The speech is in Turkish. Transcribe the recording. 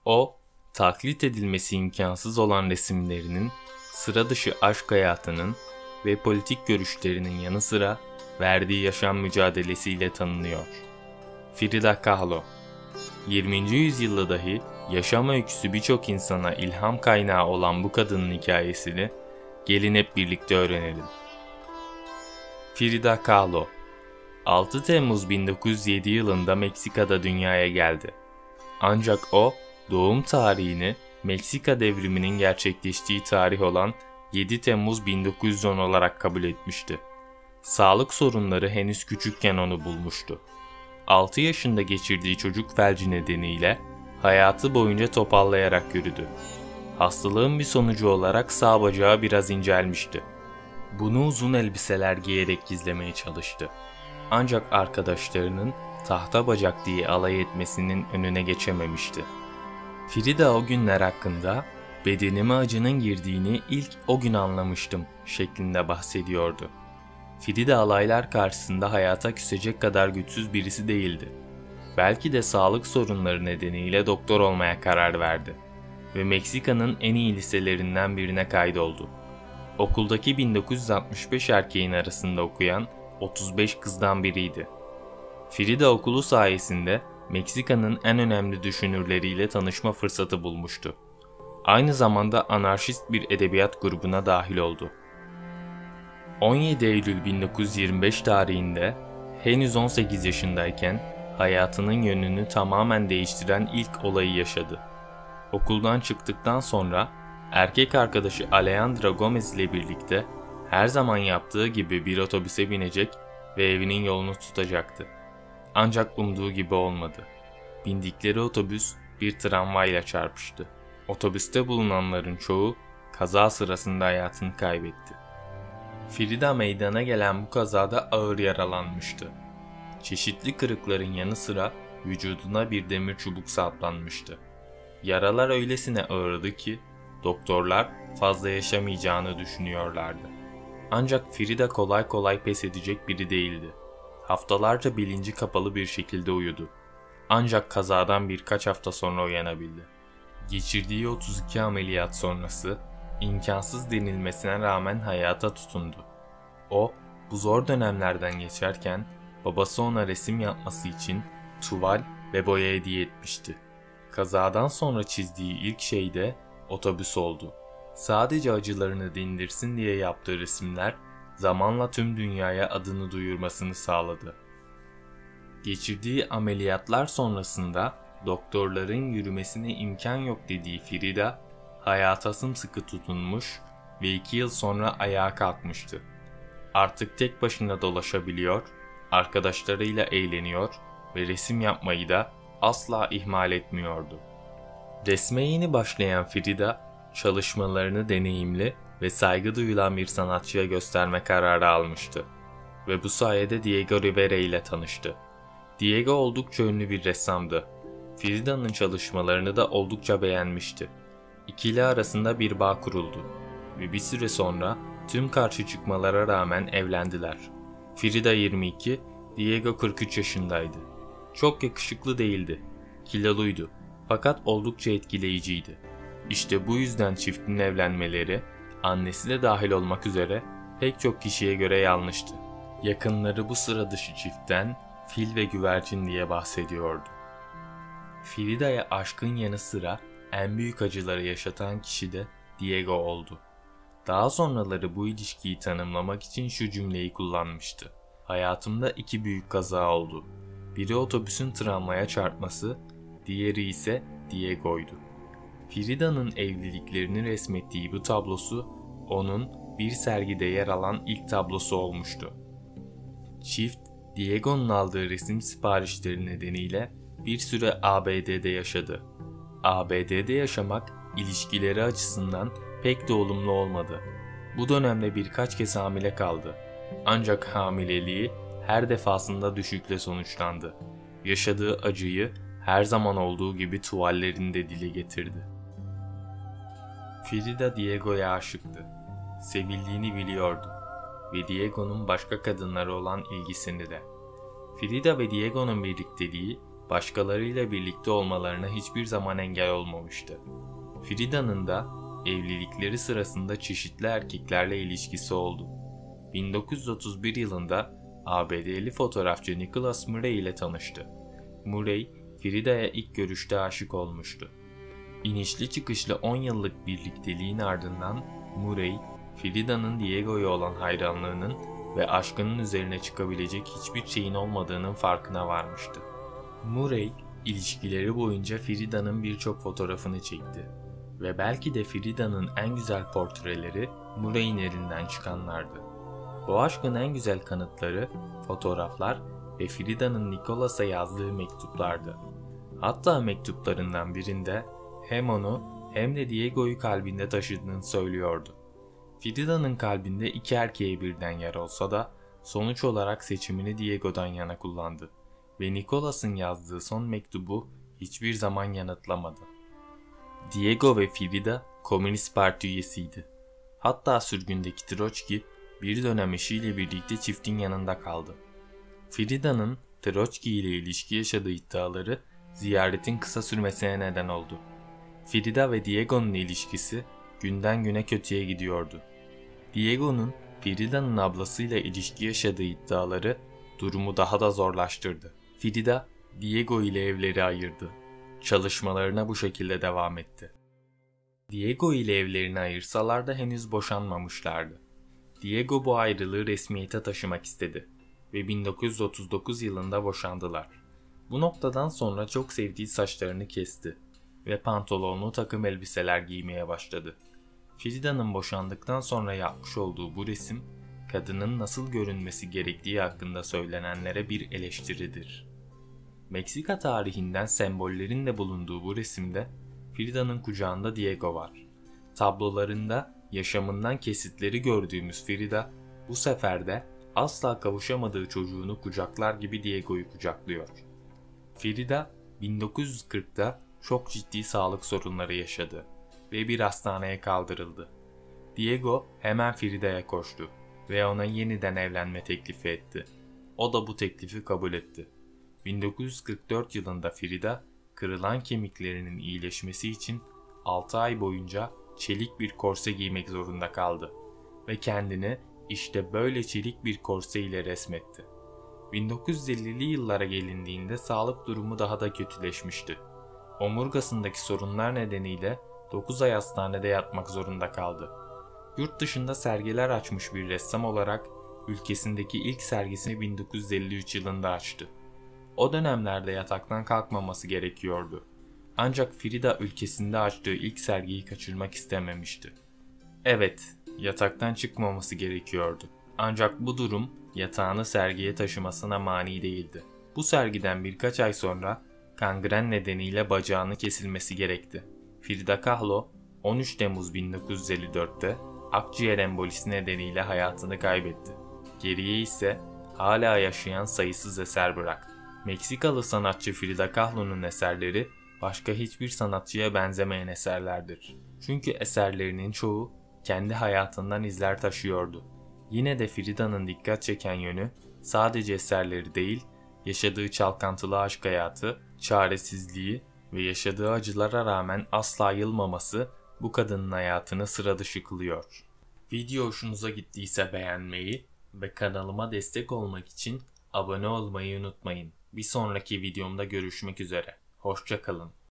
O, taklit edilmesi imkansız olan resimlerinin, sıra dışı aşk hayatının ve politik görüşlerinin yanı sıra verdiği yaşam mücadelesiyle tanınıyor. Frida Kahlo, 20. yüzyılda dahi yaşam öyküsü birçok insana ilham kaynağı olan bu kadının hikayesini gelin hep birlikte öğrenelim. Frida Kahlo, 6 Temmuz 1907 yılında Meksika'da dünyaya geldi. Ancak o, doğum tarihini Meksika devriminin gerçekleştiği tarih olan 7 Temmuz 1910 olarak kabul etmişti. Sağlık sorunları henüz küçükken onu bulmuştu. 6 yaşında geçirdiği çocuk felci nedeniyle hayatı boyunca topallayarak yürüdü. Hastalığın bir sonucu olarak sağ bacağı biraz incelmişti. Bunu uzun elbiseler giyerek gizlemeye çalıştı. Ancak arkadaşlarının tahta bacak diye alay etmesinin önüne geçememişti. Frida o günler hakkında "bedenime acının girdiğini ilk o gün anlamıştım" şeklinde bahsediyordu. Frida alaylar karşısında hayata küsecek kadar güçsüz birisi değildi. Belki de sağlık sorunları nedeniyle doktor olmaya karar verdi ve Meksika'nın en iyi liselerinden birine kaydoldu. Okuldaki 1965 erkeğin arasında okuyan 35 kızdan biriydi. Frida okulu sayesinde Meksika'nın en önemli düşünürleriyle tanışma fırsatı bulmuştu. Aynı zamanda anarşist bir edebiyat grubuna dahil oldu. 17 Eylül 1925 tarihinde henüz 18 yaşındayken hayatının yönünü tamamen değiştiren ilk olayı yaşadı. Okuldan çıktıktan sonra erkek arkadaşı Alejandra Gomez ile birlikte her zaman yaptığı gibi bir otobüse binecek ve evinin yolunu tutacaktı. Ancak umduğu gibi olmadı. Bindikleri otobüs bir tramvayla çarpıştı. Otobüste bulunanların çoğu kaza sırasında hayatını kaybetti. Frida meydana gelen bu kazada ağır yaralanmıştı. Çeşitli kırıkların yanı sıra vücuduna bir demir çubuk saplanmıştı. Yaralar öylesine ağırdı ki doktorlar fazla yaşamayacağını düşünüyorlardı. Ancak Frida kolay kolay pes edecek biri değildi. Haftalarca bilinci kapalı bir şekilde uyudu. Ancak kazadan birkaç hafta sonra uyanabildi. Geçirdiği 32 ameliyat sonrası imkansız denilmesine rağmen hayata tutundu. O, bu zor dönemlerden geçerken babası ona resim yapması için tuval ve boya hediye etmişti. Kazadan sonra çizdiği ilk şey de otobüs oldu. Sadece acılarını dindirsin diye yaptığı resimler zamanla tüm dünyaya adını duyurmasını sağladı. Geçirdiği ameliyatlar sonrasında doktorların yürümesine imkan yok dediği Frida, hayata sımsıkı tutunmuş ve 2 yıl sonra ayağa kalkmıştı. Artık tek başına dolaşabiliyor, arkadaşlarıyla eğleniyor ve resim yapmayı da asla ihmal etmiyordu. Resme yeni başlayan Frida, çalışmalarını deneyimli ve saygı duyulan bir sanatçıya gösterme kararı almıştı ve bu sayede Diego Rivera ile tanıştı. Diego oldukça ünlü bir ressamdı. Frida'nın çalışmalarını da oldukça beğenmişti. İkili arasında bir bağ kuruldu ve bir süre sonra tüm karşı çıkmalara rağmen evlendiler. Frida 22, Diego 43 yaşındaydı. Çok yakışıklı değildi, kiloluydu fakat oldukça etkileyiciydi. İşte bu yüzden çiftin evlenmeleri, annesi de dahil olmak üzere pek çok kişiye göre yanlıştı. Yakınları bu sıra dışı çiftten fil ve güvercin diye bahsediyordu. Frida'ya aşkın yanı sıra en büyük acıları yaşatan kişi de Diego oldu. Daha sonraları bu ilişkiyi tanımlamak için şu cümleyi kullanmıştı: "Hayatımda 2 büyük kaza oldu. Biri otobüsün tramvaya çarpması, diğeri ise Diego'ydu." Frida'nın evliliklerini resmettiği bu tablosu onun bir sergide yer alan ilk tablosu olmuştu. Çift, Diego'nun aldığı resim siparişleri nedeniyle bir süre ABD'de yaşadı. ABD'de yaşamak ilişkileri açısından pek de olumlu olmadı. Bu dönemde birkaç kez hamile kaldı. Ancak hamileliği her defasında düşükle sonuçlandı. Yaşadığı acıyı her zaman olduğu gibi tuvallerinde dile getirdi. Frida Diego'ya aşıktı. Sevildiğini biliyordu ve Diego'nun başka kadınlara olan ilgisini de. Frida ve Diego'nun birlikteliği başkalarıyla birlikte olmalarına hiçbir zaman engel olmamıştı. Frida'nın da evlilikleri sırasında çeşitli erkeklerle ilişkisi oldu. 1931 yılında ABD'li fotoğrafçı Nicholas Murray ile tanıştı. Murray, Frida'ya ilk görüşte aşık olmuştu. İnişli çıkışlı 10 yıllık birlikteliğin ardından Murray, Frida'nın Diego'ya olan hayranlığının ve aşkının üzerine çıkabilecek hiçbir şeyin olmadığının farkına varmıştı. Murray, ilişkileri boyunca Frida'nın birçok fotoğrafını çekti ve belki de Frida'nın en güzel portreleri Murray'in elinden çıkanlardı. Bu aşkın en güzel kanıtları fotoğraflar ve Frida'nın Nicholas'a yazdığı mektuplardı. Hatta mektuplarından birinde hem onu hem de Diego'yu kalbinde taşıdığını söylüyordu. Frida'nın kalbinde iki erkeğe birden yer olsa da sonuç olarak seçimini Diego'dan yana kullandı ve Nicholas'ın yazdığı son mektubu hiçbir zaman yanıtlamadı. Diego ve Frida Komünist Parti üyesiydi. Hatta sürgündeki Troçki bir dönem eşiyle birlikte çiftin yanında kaldı. Frida'nın Troçki ile ilişki yaşadığı iddiaları ziyaretin kısa sürmesine neden oldu. Frida ve Diego'nun ilişkisi günden güne kötüye gidiyordu. Diego'nun Frida'nın ablasıyla ilişki yaşadığı iddiaları durumu daha da zorlaştırdı. Frida, Diego ile evleri ayırdı. Çalışmalarına bu şekilde devam etti. Diego ile evlerini ayırsalar da henüz boşanmamışlardı. Diego bu ayrılığı resmiyete taşımak istedi ve 1939 yılında boşandılar. Bu noktadan sonra çok sevdiği saçlarını kesti ve pantolonlu takım elbiseler giymeye başladı. Frida'nın boşandıktan sonra yapmış olduğu bu resim, kadının nasıl görünmesi gerektiği hakkında söylenenlere bir eleştiridir. Meksika tarihinden sembollerin de bulunduğu bu resimde Frida'nın kucağında Diego var. Tablolarında yaşamından kesitleri gördüğümüz Frida bu sefer de asla kavuşamadığı çocuğunu kucaklar gibi Diego'yu kucaklıyor. Frida 1940'da çok ciddi sağlık sorunları yaşadı ve bir hastaneye kaldırıldı. Diego hemen Frida'ya koştu ve ona yeniden evlenme teklifi etti. O da bu teklifi kabul etti. 1944 yılında Frida, kırılan kemiklerinin iyileşmesi için 6 ay boyunca çelik bir korse giymek zorunda kaldı ve kendini işte böyle çelik bir korse ile resmetti. 1950'li yıllara gelindiğinde sağlık durumu daha da kötüleşmişti. Omurgasındaki sorunlar nedeniyle 9 ay hastanede yatmak zorunda kaldı. Yurt dışında sergiler açmış bir ressam olarak ülkesindeki ilk sergisini 1953 yılında açtı. O dönemlerde yataktan kalkmaması gerekiyordu. Ancak Frida ülkesinde açtığı ilk sergiyi kaçırmak istememişti. Evet, yataktan çıkmaması gerekiyordu. Ancak bu durum yatağını sergiye taşımasına mani değildi. Bu sergiden birkaç ay sonra kangren nedeniyle bacağını kesilmesi gerekti. Frida Kahlo 13 Temmuz 1954'te akciğer embolisi nedeniyle hayatını kaybetti. Geriye ise hala yaşayan sayısız eser bıraktı. Meksikalı sanatçı Frida Kahlo'nun eserleri başka hiçbir sanatçıya benzemeyen eserlerdir. Çünkü eserlerinin çoğu kendi hayatından izler taşıyordu. Yine de Frida'nın dikkat çeken yönü sadece eserleri değil, yaşadığı çalkantılı aşk hayatı, çaresizliği ve yaşadığı acılara rağmen asla yılmaması bu kadının hayatını sıra dışı kılıyor. Video hoşunuza gittiyse beğenmeyi ve kanalıma destek olmak için abone olmayı unutmayın. Bir sonraki videomda görüşmek üzere. Hoşça kalın.